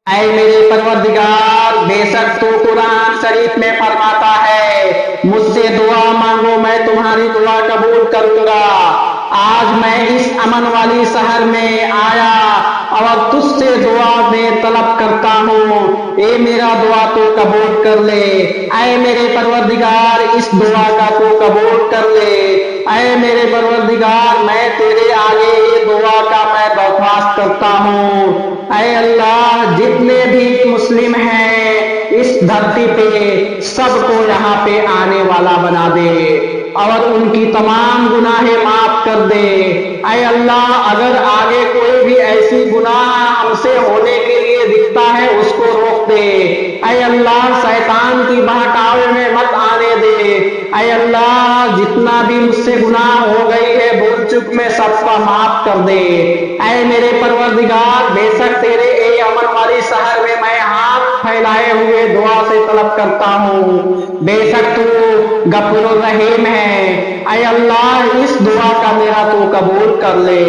اے میرے پروردگار، بے شک تو قرآن شریف میں فرماتا ہے مجھ سے دعا مانگو میں تمہاری دعا قبول کروں گا۔ آج میں اس امن والی شہر میں آیا اور تجھ سے دعا میں طلب کرتا ہوں، اے میرا دعا تو قبول کر لے۔ اے میرے پروردگار اس دعا کا تو قبول کر لے۔ اے میرے پروردگار میں تیرے آگے یہ دعا کا میں درخواست کرتا ہوں، اے اللہ جتنے بھی مسلم ہیں اس دھرتی پہ سب کو یہاں پہ آنے والا بنا دے اور ان کی تمام گناہیں معاف کر دے۔ اے اللہ اگر آگے کوئی بھی ایسی گناہ ہم سے ہونے کے لیے دکھتا ہے اس کو روک دے۔ اے اللہ شیطان کی بہکاوے میں مت آنے دے۔ اے اللہ جتنا بھی مجھ سے گناہ ہو گئی ہے بھول چک میں سب کا معاف کر دے۔ اے میرے پروردگار بے شک تیرے اے امن والی شہر میں میں ہاتھ پھیلائے ہوئے دعا سے طلب کرتا ہوں، بے شک تو غفور الرحیم ہے۔ اے اللہ اس دعا کا میرا تو قبول کر لے۔